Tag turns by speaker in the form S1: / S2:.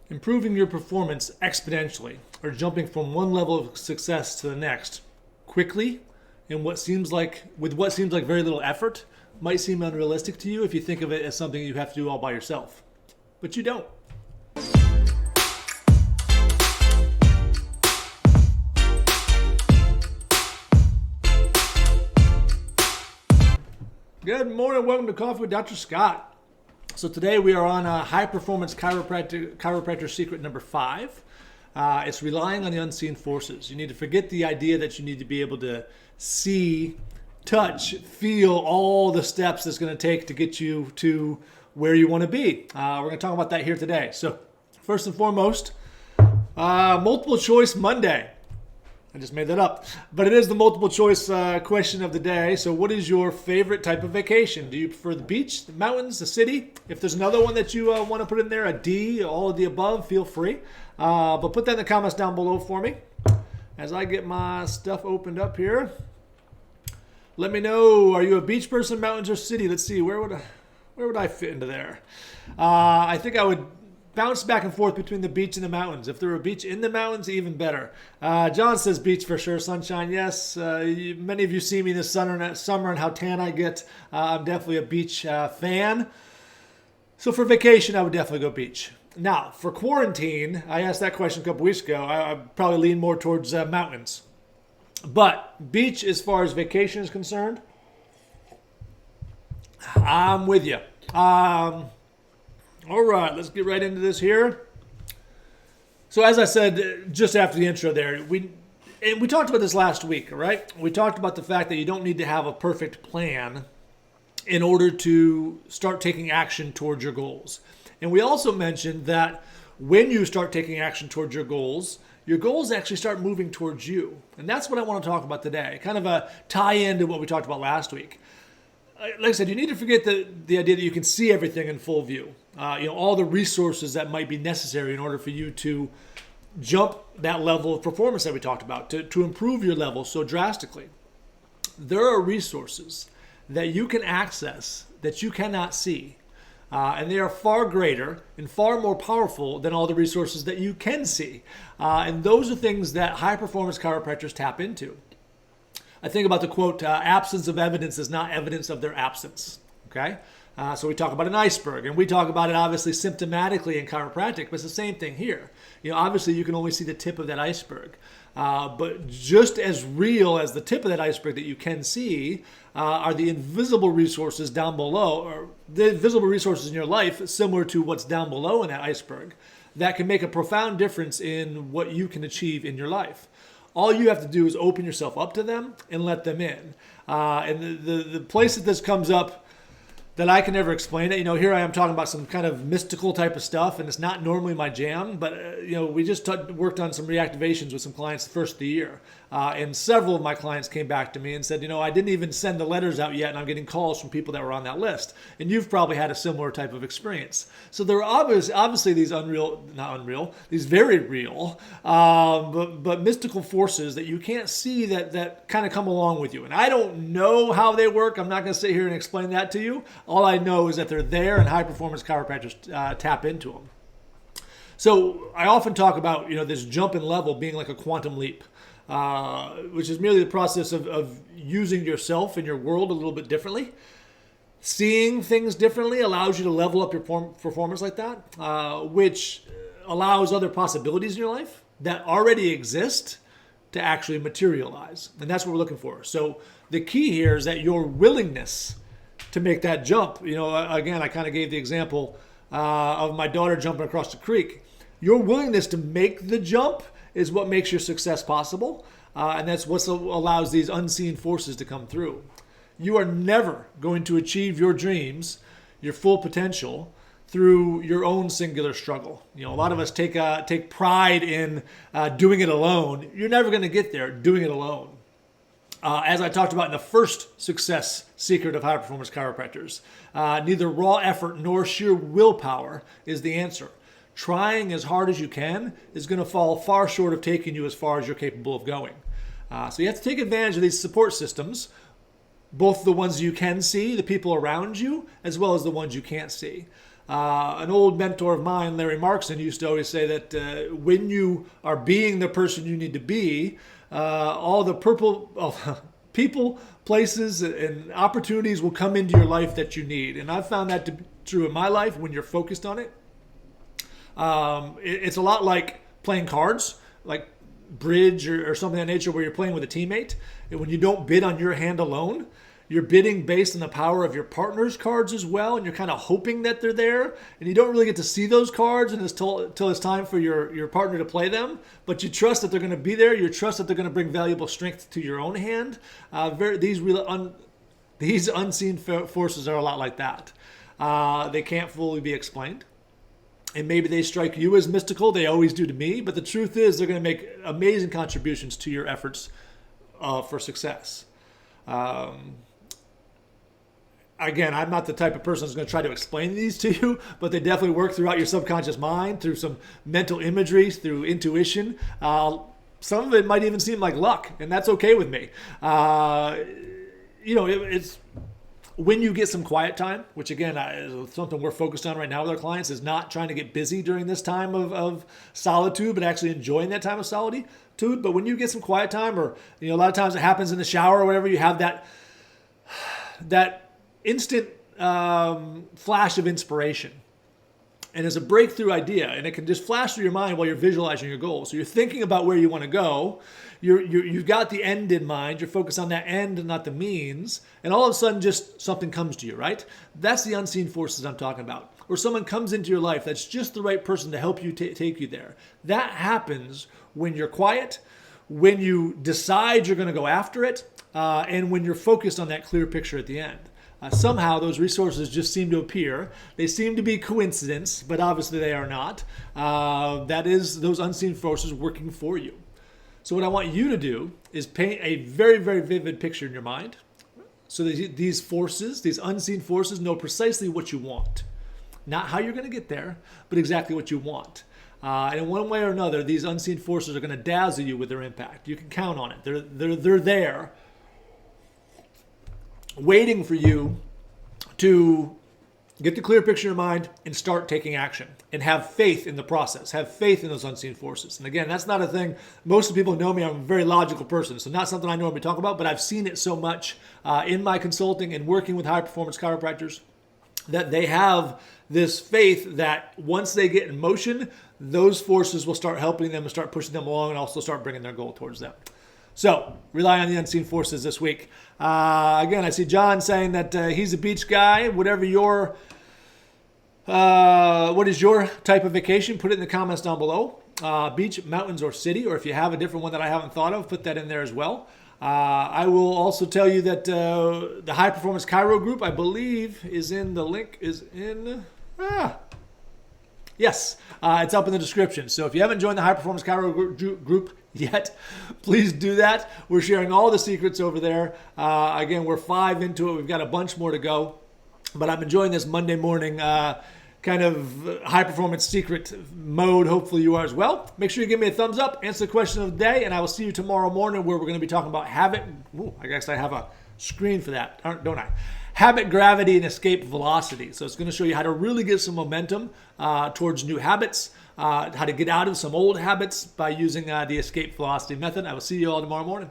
S1: improving your performance exponentially or jumping from one level of success to the next quickly in what seems like very little effort might seem unrealistic to you if you think of it as something you have to do all by yourself. But you don't. Good morning. Welcome to Coffee with Dr. Scott. So today we are on high performance chiropractor secret number 5. It's relying on the unseen forces. You need to forget the idea that you need to be able to see, touch, feel all the steps it's going to take to get you to where you want to be. We're going to talk about that here today. So first and foremost, multiple choice Monday. I just made that up. But it is the multiple choice question of the day. So what is your favorite type of vacation? Do you prefer the beach, the mountains, the city? If there's another one that you want to put in there, a D, all of the above, feel free. But put that in the comments down below for me. As I get my stuff opened up here, let me know, are you a beach person, mountains, or city? Let's see, where would I fit into there? I think I would bounce back and forth between the beach and the mountains. If there were a beach in the mountains, even better. John says beach for sure. Sunshine, yes. Many of you see me this summer and how tan I get. I'm definitely a beach fan. So for vacation, I would definitely go beach. Now, for quarantine, I asked that question a couple weeks ago. I probably lean more towards mountains. But beach, as far as vacation is concerned, I'm with you. All right, let's get right into this here. So as I said just after the intro there, we talked about this last week, right? We talked about the fact that you don't need to have a perfect plan in order to start taking action towards your goals. And we also mentioned that when you start taking action towards your goals actually start moving towards you. And that's what I want to talk about today, kind of a tie-in to what we talked about last week. Like I said, you need to forget the idea that you can see everything in full view. All the resources that might be necessary in order for you to jump that level of performance that we talked about, to improve your level so drastically. There are resources that you can access that you cannot see. And they are far greater and far more powerful than all the resources that you can see. And those are things that high performance chiropractors tap into. I think about the quote, absence of evidence is not evidence of their absence, okay? So we talk about an iceberg, and we talk about it obviously symptomatically in chiropractic, but it's the same thing here. Obviously you can only see the tip of that iceberg. But just as real as the tip of that iceberg that you can see are the invisible resources down below, or the invisible resources in your life similar to what's down below in that iceberg that can make a profound difference in what you can achieve in your life. All you have to do is open yourself up to them and let them in. And the place that this comes up that I can never explain it, here I am talking about some kind of mystical type of stuff, and it's not normally my jam, but, we just worked on some reactivations with some clients the first of the year. And several of my clients came back to me and said, I didn't even send the letters out yet, and I'm getting calls from people that were on that list. And you've probably had a similar type of experience. So there are obviously these these very real, but mystical forces that you can't see that kind of come along with you. And I don't know how they work. I'm not going to sit here and explain that to you. All I know is that they're there, and high-performance chiropractors tap into them. So I often talk about this jump in level being like a quantum leap, which is merely the process of using yourself and your world a little bit differently. Seeing things differently allows you to level up your performance like that, which allows other possibilities in your life that already exist to actually materialize. And that's what we're looking for. So the key here is that your willingness to make that jump. Again, I kind of gave the example of my daughter jumping across the creek. Your willingness to make the jump is what makes your success possible, and that's what allows these unseen forces to come through. You are never going to achieve your dreams, your full potential, through your own singular struggle. A lot of us take pride in doing it alone. You're never going to get there doing it alone. As I talked about in the first success secret of high-performance chiropractors, neither raw effort nor sheer willpower is the answer. Trying as hard as you can is going to fall far short of taking you as far as you're capable of going. So you have to take advantage of these support systems, both the ones you can see, the people around you, as well as the ones you can't see. An old mentor of mine, Larry Markson, used to always say that when you are being the person you need to be, all the people, places, and opportunities will come into your life that you need. And I've found that to be true in my life when you're focused on it. It's a lot like playing cards, like bridge or something of that nature, where you're playing with a teammate. And when you don't bid on your hand alone, you're bidding based on the power of your partner's cards as well, and you're kind of hoping that they're there, and you don't really get to see those cards until it's time for your partner to play them, but you trust that they're going to be there. You trust that they're going to bring valuable strength to your own hand. These unseen forces are a lot like that. They can't fully be explained. And maybe they strike you as mystical. They always do to me. But the truth is they're going to make amazing contributions to your efforts for success. Again, I'm not the type of person who's going to try to explain these to you, but they definitely work throughout your subconscious mind, through some mental imagery, through intuition. Some of it might even seem like luck, and that's okay with me. It's when you get some quiet time, which again is something we're focused on right now with our clients, is not trying to get busy during this time of solitude, but actually enjoying that time of solitude. But when you get some quiet time, or a lot of times it happens in the shower or whatever, you have that instant flash of inspiration. And it's a breakthrough idea, and it can just flash through your mind while you're visualizing your goals. So you're thinking about where you want to go. You've got the end in mind. You're focused on that end and not the means. And all of a sudden, just something comes to you, right? That's the unseen forces I'm talking about. Or someone comes into your life that's just the right person to help you take you there. That happens when you're quiet, when you decide you're going to go after it, and when you're focused on that clear picture at the end. Somehow those resources just seem to appear. They seem to be coincidence, but obviously they are not. That is those unseen forces working for you. So what I want you to do is paint a very, very vivid picture in your mind. So these forces, these unseen forces, know precisely what you want. Not how you're going to get there, but exactly what you want. And in one way or another, these unseen forces are going to dazzle you with their impact. You can count on it. They're there, waiting for you to get the clear picture in your mind and start taking action and have faith in the process. Have faith in those unseen forces. And again, that's not a thing. Most of the people who know me, I'm a very logical person, so not something I normally talk about, but I've seen it so much in my consulting and working with high-performance chiropractors that they have this faith that once they get in motion, those forces will start helping them and start pushing them along and also start bringing their goal towards them. So, rely on the unseen forces this week. Again, I see John saying that he's a beach guy. What is your type of vacation? Put it in the comments down below. Beach, mountains, or city, or if you have a different one that I haven't thought of, put that in there as well. I will also tell you that the High Performance Chiro group, I believe, is in the link, Yes, it's up in the description. So if you haven't joined the High Performance Chiro group yet, please do that. We're sharing all the secrets over there. Again, we're 5 into it. We've got a bunch more to go. But I'm enjoying this Monday morning kind of high performance secret mode. Hopefully you are as well. Make sure you give me a thumbs up, answer the question of the day, and I will see you tomorrow morning where we're going to be talking about habit. Ooh, I guess I have a screen for that, don't I? Habit, gravity, and escape velocity. So it's going to show you how to really get some momentum towards new habits, how to get out of some old habits by using the escape velocity method. I will see you all tomorrow morning.